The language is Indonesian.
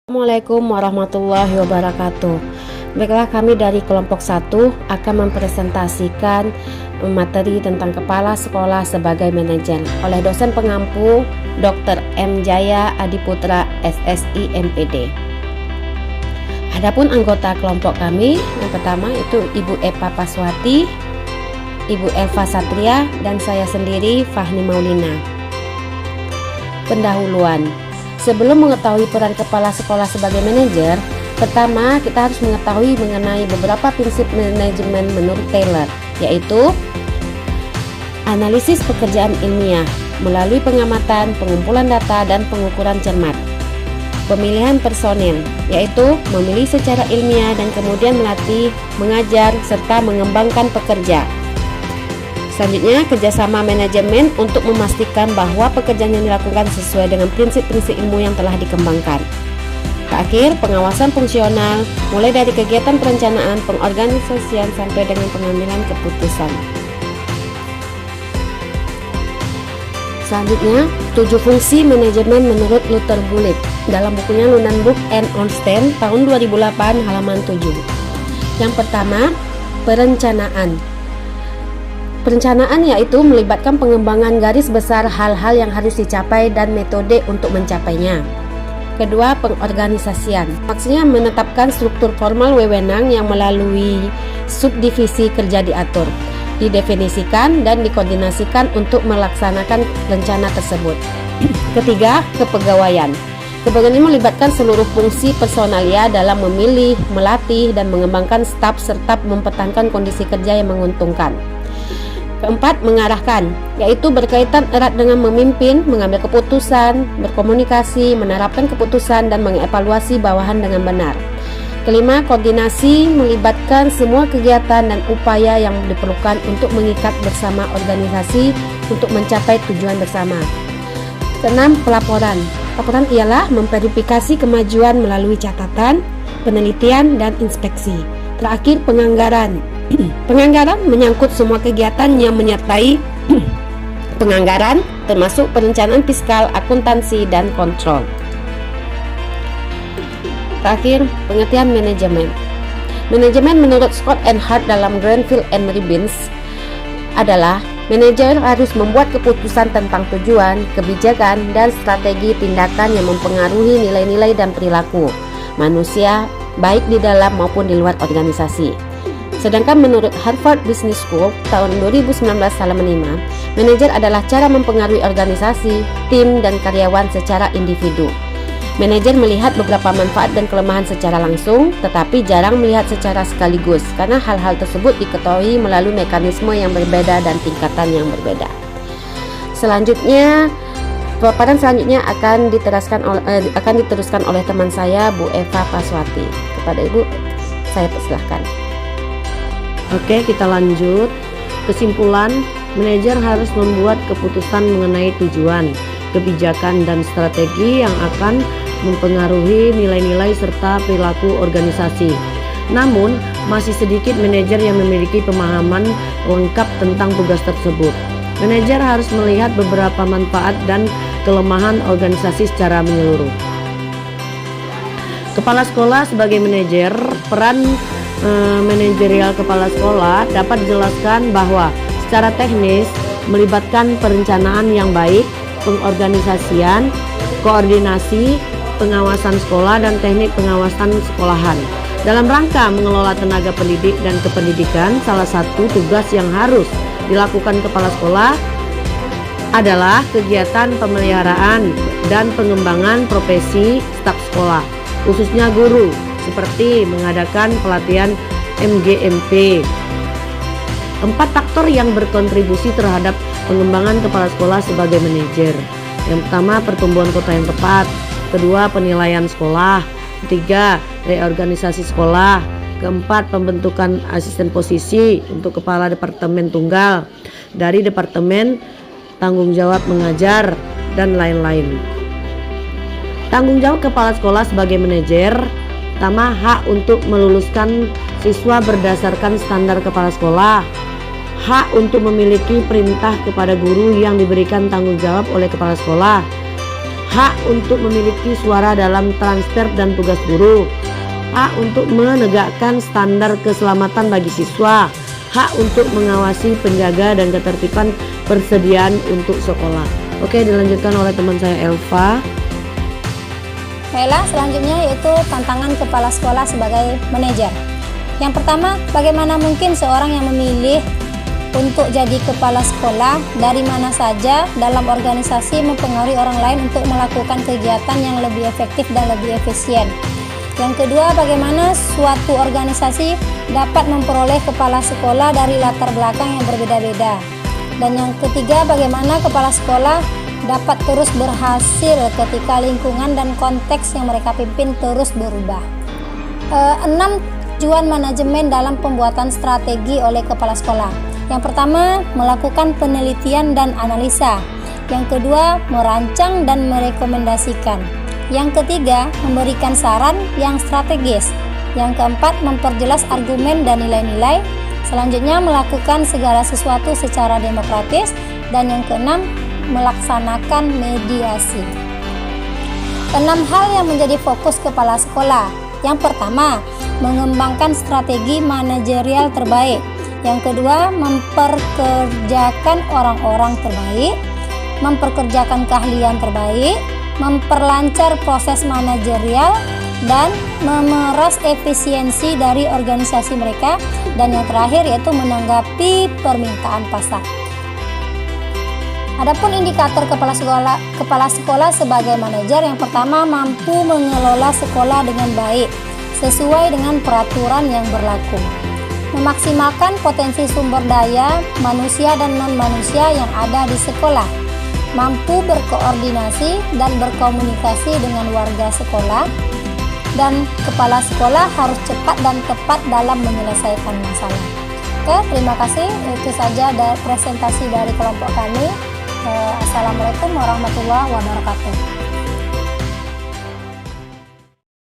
Assalamualaikum warahmatullahi wabarakatuh. Baiklah, kami dari kelompok 1 akan mempresentasikan materi tentang kepala sekolah sebagai manajer oleh dosen pengampu Dr. M. Jaya Adiputra SSI MPD. Adapun anggota kelompok kami, yang pertama itu Ibu Epa Paswati, Ibu Elva Satria, dan saya sendiri Fahni Maulina. Pendahuluan. Sebelum mengetahui peran kepala sekolah sebagai manajer, pertama kita harus mengetahui mengenai beberapa prinsip manajemen menurut Taylor, yaitu analisis pekerjaan ilmiah melalui pengamatan, pengumpulan data, dan pengukuran cermat. Pemilihan personil, yaitu memilih secara ilmiah dan kemudian melatih, mengajar, serta mengembangkan pekerja. Selanjutnya, kerjasama manajemen untuk memastikan bahwa pekerjaan yang dilakukan sesuai dengan prinsip-prinsip ilmu yang telah dikembangkan. Terakhir, pengawasan fungsional, mulai dari kegiatan perencanaan, pengorganisasian, sampai dengan pengambilan keputusan. Selanjutnya, 7 fungsi manajemen menurut Luther Gulick dalam bukunya London Book and Ornstein tahun 2008 halaman 7. Yang pertama, perencanaan. Perencanaan yaitu melibatkan pengembangan garis besar hal-hal yang harus dicapai dan metode untuk mencapainya. Kedua, pengorganisasian. Maksudnya menetapkan struktur formal wewenang yang melalui subdivisi kerja diatur, didefinisikan dan dikoordinasikan untuk melaksanakan rencana tersebut. Ketiga, kepegawaian. Kepegawaian ini melibatkan seluruh fungsi personalia dalam memilih, melatih, dan mengembangkan staf serta mempertahankan kondisi kerja yang menguntungkan. Keempat, mengarahkan, yaitu berkaitan erat dengan memimpin, mengambil keputusan, berkomunikasi, menerapkan keputusan, dan mengevaluasi bawahan dengan benar. Kelima, koordinasi, melibatkan semua kegiatan dan upaya yang diperlukan untuk mengikat bersama organisasi untuk mencapai tujuan bersama. Keenam, pelaporan. Laporan ialah memverifikasi kemajuan melalui catatan, penelitian, dan inspeksi. Terakhir, penganggaran. Penganggaran menyangkut semua kegiatan yang menyertai penganggaran, termasuk perencanaan fiskal, akuntansi, dan kontrol. Terakhir, pengertian manajemen. Manajemen menurut Scott and Hart dalam Granville and Robbins adalah manajer harus membuat keputusan tentang tujuan, kebijakan, dan strategi tindakan yang mempengaruhi nilai-nilai dan perilaku manusia, baik di dalam maupun di luar organisasi. Sedangkan menurut Harvard Business School tahun 2019 halaman 5, manajer adalah cara mempengaruhi organisasi, tim, dan karyawan secara individu. Manajer melihat beberapa manfaat dan kelemahan secara langsung, tetapi jarang melihat secara sekaligus, karena hal-hal tersebut diketahui melalui mekanisme yang berbeda dan tingkatan yang berbeda. Selanjutnya, paparan selanjutnya akan diteruskan oleh teman saya, Bu Eva Paswati. Kepada Ibu, saya persilahkan. Oke, kita lanjut. Kesimpulan, manajer harus membuat keputusan mengenai tujuan, kebijakan, dan strategi yang akan mempengaruhi nilai-nilai serta perilaku organisasi. Namun, masih sedikit manajer yang memiliki pemahaman lengkap tentang tugas tersebut. Manajer harus melihat beberapa manfaat dan kelemahan organisasi secara menyeluruh. Kepala sekolah sebagai manajer, peran manajerial kepala sekolah dapat dijelaskan bahwa secara teknis melibatkan perencanaan yang baik, pengorganisasian, koordinasi, pengawasan sekolah, dan teknik pengawasan sekolahan. Dalam rangka mengelola tenaga pendidik dan kependidikan, salah satu tugas yang harus dilakukan kepala sekolah adalah kegiatan pemeliharaan dan pengembangan profesi staf sekolah, khususnya guru, seperti mengadakan pelatihan MGMP. 4 faktor yang berkontribusi terhadap pengembangan kepala sekolah sebagai manajer. Yang pertama, pertumbuhan kota yang tepat. Kedua, penilaian sekolah. Ketiga, reorganisasi sekolah. Keempat, pembentukan asisten posisi untuk kepala departemen tunggal dari departemen tanggung jawab mengajar, dan lain-lain. Tanggung jawab kepala sekolah sebagai manajer. Pertama, hak untuk meluluskan siswa berdasarkan standar kepala sekolah. Hak untuk memiliki perintah kepada guru yang diberikan tanggung jawab oleh kepala sekolah. hak untuk memiliki suara dalam transfer dan tugas guru, hak untuk menegakkan standar keselamatan bagi siswa, hak untuk mengawasi penjaga dan ketertiban persediaan untuk sekolah. Oke, dilanjutkan oleh teman saya Elva. Baiklah, selanjutnya yaitu tantangan kepala sekolah sebagai manajer. Yang pertama, bagaimana mungkin seorang yang memilih untuk jadi kepala sekolah dari mana saja dalam organisasi mempengaruhi orang lain untuk melakukan kegiatan yang lebih efektif dan lebih efisien. Yang kedua, bagaimana suatu organisasi dapat memperoleh kepala sekolah dari latar belakang yang berbeda-beda. Dan yang ketiga, bagaimana kepala sekolah dapat terus berhasil ketika lingkungan dan konteks yang mereka pimpin terus berubah. 6 tujuan manajemen dalam pembuatan strategi oleh kepala sekolah. Yang pertama, melakukan penelitian dan analisa. Yang kedua, merancang dan merekomendasikan. Yang ketiga, memberikan saran yang strategis. Yang keempat, memperjelas argumen dan nilai-nilai. Selanjutnya, melakukan segala sesuatu secara demokratis. Dan yang keenam, melaksanakan mediasi. 6 hal yang menjadi fokus kepala sekolah. Yang pertama, mengembangkan strategi manajerial terbaik. Yang kedua, memperkerjakan orang-orang terbaik, memperkerjakan keahlian terbaik, memperlancar proses manajerial, dan memeras efisiensi dari organisasi mereka. Dan yang terakhir yaitu menanggapi permintaan pasar. Adapun indikator kepala sekolah sebagai manajer, yang pertama, mampu mengelola sekolah dengan baik sesuai dengan peraturan yang berlaku. Memaksimalkan potensi sumber daya manusia dan non-manusia yang ada di sekolah, mampu berkoordinasi dan berkomunikasi dengan warga sekolah, dan kepala sekolah harus cepat dan tepat dalam menyelesaikan masalah. Oke, terima kasih. Itu saja presentasi dari kelompok kami. Assalamualaikum warahmatullahi wabarakatuh.